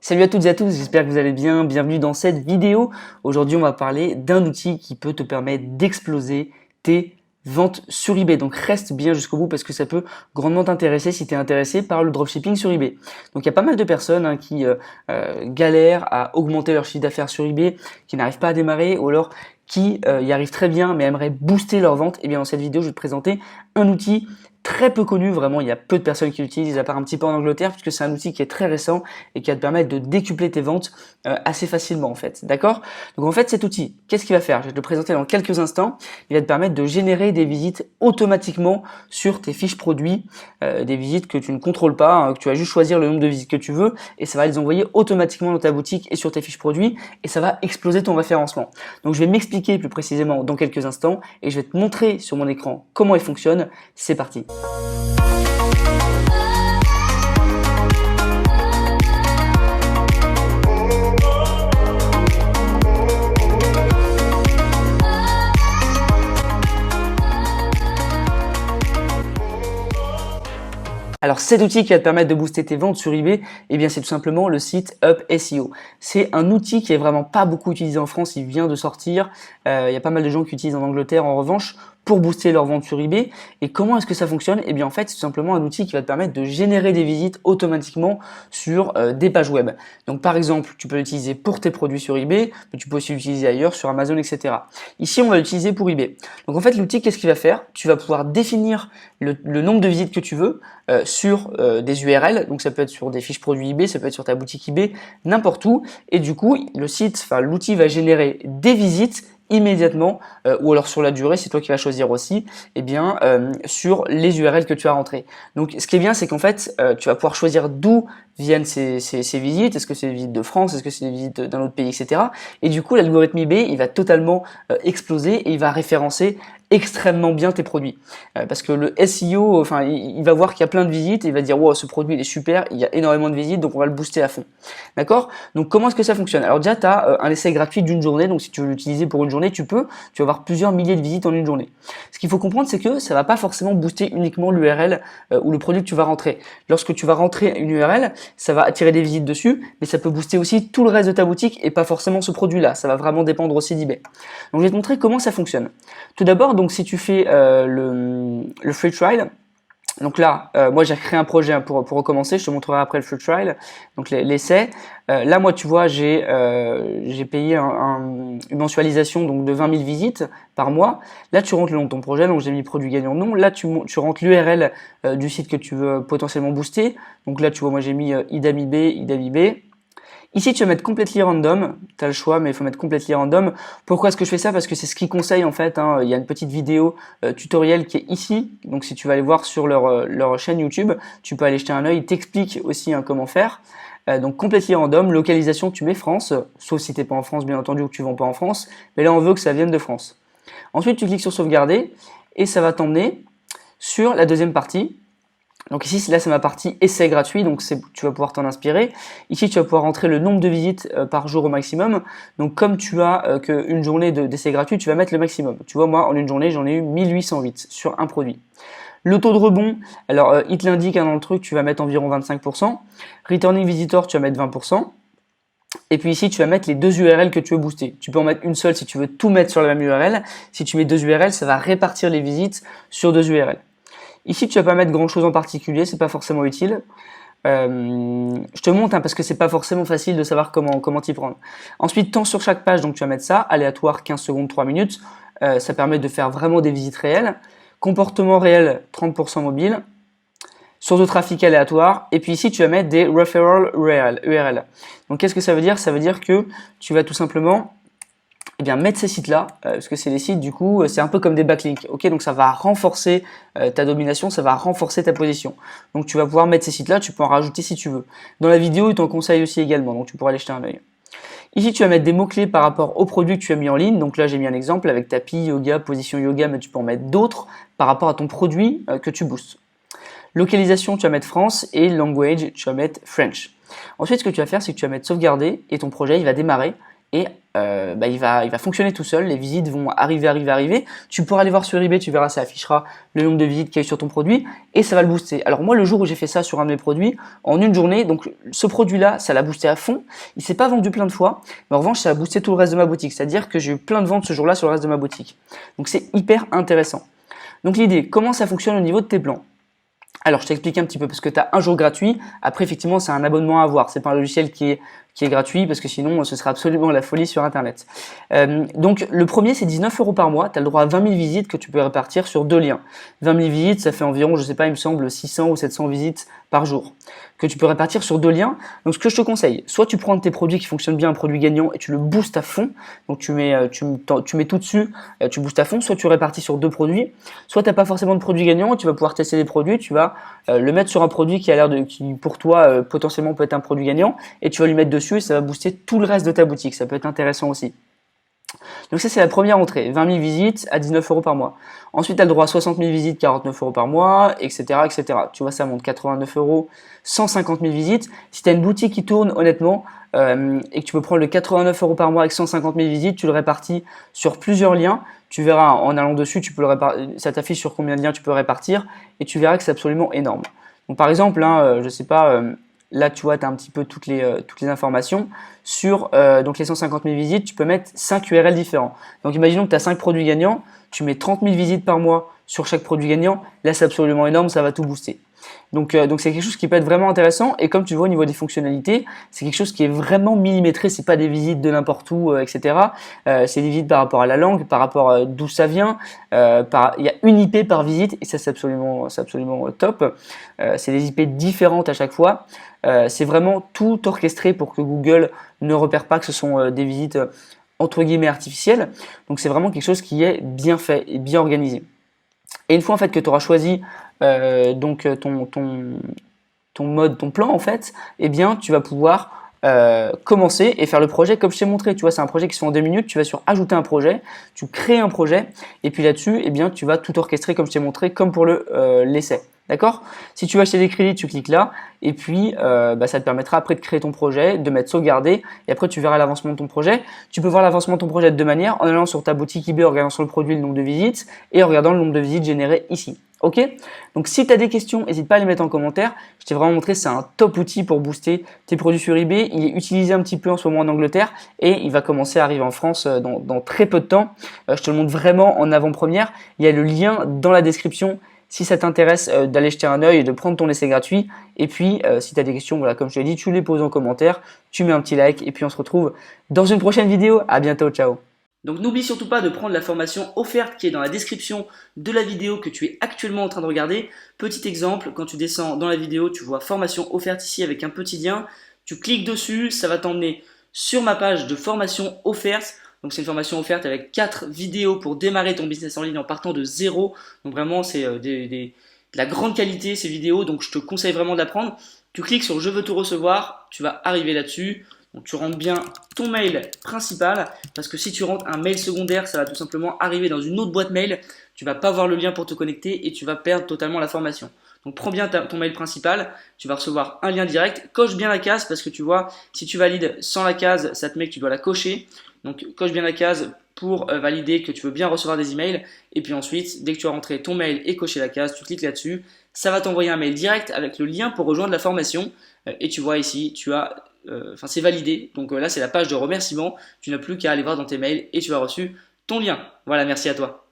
Salut à toutes et à tous, j'espère que vous allez bien, bienvenue dans cette vidéo. Aujourd'hui on va parler d'un outil qui peut te permettre d'exploser tes ventes sur eBay. Donc reste bien jusqu'au bout parce que ça peut grandement t'intéresser si tu es intéressé par le dropshipping sur eBay. Donc il y a pas mal de personnes qui galèrent à augmenter leur chiffre d'affaires sur eBay, qui n'arrivent pas à démarrer ou alors qui y arrivent très bien mais aimeraient booster leur vente. Et bien dans cette vidéo je vais te présenter un outil très peu connu, vraiment il y a peu de personnes qui l'utilisent à part un petit peu en Angleterre puisque c'est un outil qui est très récent et qui va te permettre de décupler tes ventes assez facilement en fait, d'accord? Donc en fait cet outil, qu'est-ce qu'il va faire? Je vais te le présenter dans quelques instants. Il va te permettre de générer des visites automatiquement sur tes fiches produits, des visites que tu ne contrôles pas, que tu vas juste choisir le nombre de visites que tu veux et ça va les envoyer automatiquement dans ta boutique et sur tes fiches produits et ça va exploser ton référencement. Donc je vais m'expliquer plus précisément dans quelques instants et je vais te montrer sur mon écran comment il fonctionne. C'est parti. Alors cet outil qui va te permettre de booster tes ventes sur eBay, eh bien c'est tout simplement le site Up SEO. C'est un outil qui est vraiment pas beaucoup utilisé en France, il vient de sortir. Il y a pas mal de gens qui utilisent en Angleterre en revanche pour booster leurs ventes sur eBay. Et comment est-ce que ça fonctionne? Eh bien en fait c'est tout simplement un outil qui va te permettre de générer des visites automatiquement sur des pages web. Donc par exemple tu peux l'utiliser pour tes produits sur eBay, mais tu peux aussi l'utiliser ailleurs sur Amazon, etc. Ici on va l'utiliser pour eBay. Donc en fait l'outil qu'est-ce qu'il va faire? Tu vas pouvoir définir le nombre de visites que tu veux sur des URL, donc ça peut être sur des fiches produits eBay, ça peut être sur ta boutique eBay, n'importe où, et du coup l'outil va générer des visites immédiatement ou alors sur la durée, c'est toi qui vas choisir aussi, et bien sur les URL que tu as rentrées. Donc ce qui est bien, c'est qu'en fait tu vas pouvoir choisir d'où viennent ces visites. Est-ce que c'est des visites de France, est-ce que c'est des visites d'un autre pays, etc. Et du coup l'algorithme eBay il va totalement exploser et il va référencer extrêmement bien tes produits parce que le SEO, enfin il va voir qu'il y a plein de visites et il va dire wow, ce produit il est super, il y a énormément de visites, donc on va le booster à fond. D'accord? Donc comment est-ce que ça fonctionne? Alors déjà tu as un essai gratuit d'une journée, donc si tu veux l'utiliser pour une journée, tu vas avoir plusieurs milliers de visites en une journée. Ce qu'il faut comprendre, c'est que ça va pas forcément booster uniquement l'URL ou le produit que tu vas rentrer. Lorsque tu vas rentrer une URL, ça va attirer des visites dessus, mais ça peut booster aussi tout le reste de ta boutique et pas forcément ce produit-là. Ça va vraiment dépendre aussi d'eBay. Donc je vais te montrer comment ça fonctionne. Tout d'abord, donc si tu fais le free trial, donc là, moi j'ai créé un projet pour recommencer, je te montrerai après le free trial, donc l'essai. Là moi tu vois j'ai payé une mensualisation donc de 20 000 visites par mois. Là tu rentres le nom de ton projet, donc j'ai mis produit gagnant non. Là tu rentres l'URL du site que tu veux potentiellement booster. Donc là tu vois moi j'ai mis idem eBay. Ici, tu vas mettre completely random. Tu as le choix, mais il faut mettre completely random. Pourquoi est-ce que je fais ça? Parce que c'est ce qu'ils conseillent en fait. Il y a une petite vidéo tutoriel qui est ici. Donc, si tu vas aller voir sur leur chaîne YouTube, tu peux aller jeter un œil. Ils t'expliquent aussi comment faire. Donc, completely random. Localisation, tu mets France. Sauf si tu n'es pas en France, bien entendu, ou que tu ne vends pas en France. Mais là, on veut que ça vienne de France. Ensuite, tu cliques sur sauvegarder et ça va t'emmener sur la deuxième partie. Donc ici, là c'est ma partie essai gratuit, donc tu vas pouvoir t'en inspirer. Ici, tu vas pouvoir rentrer le nombre de visites par jour au maximum. Donc comme tu as qu'une journée d'essai gratuit, tu vas mettre le maximum. Tu vois, moi en une journée, j'en ai eu 1808 sur un produit. Le taux de rebond, alors il te l'indique dans le truc, tu vas mettre environ 25%. Returning Visitor, tu vas mettre 20%. Et puis ici, tu vas mettre les deux URL que tu veux booster. Tu peux en mettre une seule si tu veux tout mettre sur la même URL. Si tu mets deux URL, ça va répartir les visites sur deux URL. Ici, tu vas pas mettre grand chose en particulier, c'est pas forcément utile. Je te montre parce que c'est pas forcément facile de savoir comment t'y prendre. Ensuite, temps sur chaque page, donc tu vas mettre ça, aléatoire 15 secondes, 3 minutes. Ça permet de faire vraiment des visites réelles. Comportement réel, 30% mobile. Source de trafic aléatoire. Et puis ici, tu vas mettre des referral URL. Donc qu'est-ce que ça veut dire? Ça veut dire que tu vas tout simplement mettre ces sites-là, parce que c'est des sites, du coup, c'est un peu comme des backlinks. Ok, donc ça va renforcer ta domination, ça va renforcer ta position. Donc tu vas pouvoir mettre ces sites-là, tu peux en rajouter si tu veux. Dans la vidéo, ils t'en conseillent aussi également, donc tu pourras aller jeter un œil. Ici, tu vas mettre des mots-clés par rapport aux produits que tu as mis en ligne. Donc là, j'ai mis un exemple avec tapis, yoga, position yoga, mais tu peux en mettre d'autres par rapport à ton produit que tu boostes. Localisation, tu vas mettre France et language, tu vas mettre French. Ensuite, ce que tu vas faire, c'est que tu vas mettre sauvegarder et ton projet, il va démarrer. et il va fonctionner tout seul, les visites vont arriver. Tu pourras aller voir sur eBay, tu verras, ça affichera le nombre de visites qu'il y a eu sur ton produit et ça va le booster. Alors moi, le jour où j'ai fait ça sur un de mes produits, en une journée, donc ce produit-là, ça l'a boosté à fond. Il s'est pas vendu plein de fois, mais en revanche, ça a boosté tout le reste de ma boutique. C'est-à-dire que j'ai eu plein de ventes ce jour-là sur le reste de ma boutique. Donc c'est hyper intéressant. Donc l'idée, comment ça fonctionne au niveau de tes plans? Alors, je t'explique un petit peu parce que tu as un jour gratuit. Après, effectivement, c'est un abonnement à avoir. C'est pas un logiciel qui est gratuit parce que sinon, ce serait absolument la folie sur Internet. Donc, le premier, c'est 19 € par mois. Tu as le droit à 20 000 visites que tu peux répartir sur 2 liens. 20 000 visites, ça fait environ, je sais pas, il me semble, 600 ou 700 visites par jour que tu peux répartir sur 2 liens. Donc, ce que je te conseille, soit tu prends tes produits qui fonctionnent bien, un produit gagnant, et tu le boostes à fond. Donc, tu mets tout dessus, tu boostes à fond. Soit tu répartis sur 2 produits. Soit tu n'as pas forcément de produit gagnant, tu vas pouvoir tester des produits, tu vas le mettre sur un produit qui pour toi potentiellement peut être un produit gagnant, et tu vas lui mettre dessus et ça va booster tout le reste de ta boutique. Ça peut être intéressant aussi. Donc ça, c'est la première entrée, 20 000 visites à 19 € par mois. Ensuite, tu as le droit à 60 000 visites, 49 € par mois, etc., etc. Tu vois, ça monte 89 €, 150 000 visites. Si tu as une boutique qui tourne, honnêtement, et que tu peux prendre le 89 € par mois avec 150 000 visites, tu le répartis sur plusieurs liens. Tu verras, en allant dessus, ça t'affiche sur combien de liens tu peux répartir, et tu verras que c'est absolument énorme. Donc par exemple, je sais pas... Là, tu vois, tu as un petit peu toutes les informations. Sur donc les 150 000 visites, tu peux mettre 5 URL différents. Donc, imaginons que tu as 5 produits gagnants, tu mets 30 000 visites par mois sur chaque produit gagnant. Là, c'est absolument énorme, ça va tout booster. Donc c'est quelque chose qui peut être vraiment intéressant. Et comme tu vois au niveau des fonctionnalités, c'est quelque chose qui est vraiment millimétré. C'est pas des visites de n'importe où, etc. C'est des visites par rapport à la langue, par rapport à d'où ça vient. Il y a une IP par visite et ça, c'est absolument top. C'est des IP différentes à chaque fois. C'est vraiment tout orchestré pour que Google ne repère pas que ce sont des visites entre guillemets artificielles. Donc c'est vraiment quelque chose qui est bien fait et bien organisé. Et une fois en fait que tu auras choisi donc ton mode, ton plan en fait, eh bien tu vas pouvoir commencer et faire le projet comme je t'ai montré. Tu vois, c'est un projet qui se fait en 2 minutes. Tu vas sur ajouter un projet, tu crées un projet et puis là-dessus, eh bien tu vas tout orchestrer comme je t'ai montré, comme pour l'essai. D'accord? Si tu veux acheter des crédits, tu cliques là et puis ça te permettra après de créer ton projet, de mettre sauvegarder et après tu verras l'avancement de ton projet. Tu peux voir l'avancement de ton projet de deux manières, en allant sur ta boutique eBay, en regardant sur le produit le nombre de visites et en regardant le nombre de visites générées ici. Ok? Donc si tu as des questions, n'hésite pas à les mettre en commentaire. Je t'ai vraiment montré, c'est un top outil pour booster tes produits sur eBay. Il est utilisé un petit peu en ce moment en Angleterre et il va commencer à arriver en France dans très peu de temps. Je te le montre vraiment en avant-première. Il y a le lien dans la description si ça t'intéresse d'aller jeter un œil et de prendre ton essai gratuit. Et puis si tu as des questions, voilà, comme je te l'ai dit, tu les poses en commentaire, tu mets un petit like et puis on se retrouve dans une prochaine vidéo. À bientôt, ciao. Donc n'oublie surtout pas de prendre la formation offerte qui est dans la description de la vidéo que tu es actuellement en train de regarder. Petit exemple, quand tu descends dans la vidéo, tu vois formation offerte ici avec un petit lien. Tu cliques dessus, ça va t'emmener sur ma page de formation offerte. Donc c'est une formation offerte avec 4 vidéos pour démarrer ton business en ligne en partant de zéro. Donc vraiment c'est de la grande qualité ces vidéos, donc je te conseille vraiment de la prendre. Tu cliques sur je veux tout recevoir, tu vas arriver là-dessus. Donc tu rentres bien ton mail principal parce que si tu rentres un mail secondaire, ça va tout simplement arriver dans une autre boîte mail. Tu vas pas voir le lien pour te connecter et tu vas perdre totalement la formation. Donc prends bien ton mail principal, tu vas recevoir un lien direct. Coche bien la case parce que tu vois, si tu valides sans la case, ça te met que tu dois la cocher. Donc coche bien la case pour valider que tu veux bien recevoir des emails. Et puis ensuite, dès que tu as rentré ton mail et coché la case, tu cliques là-dessus. Ça va t'envoyer un mail direct avec le lien pour rejoindre la formation. Et tu vois ici, tu as c'est validé. Donc là, c'est la page de remerciement. Tu n'as plus qu'à aller voir dans tes mails et tu as reçu ton lien. Voilà, merci à toi.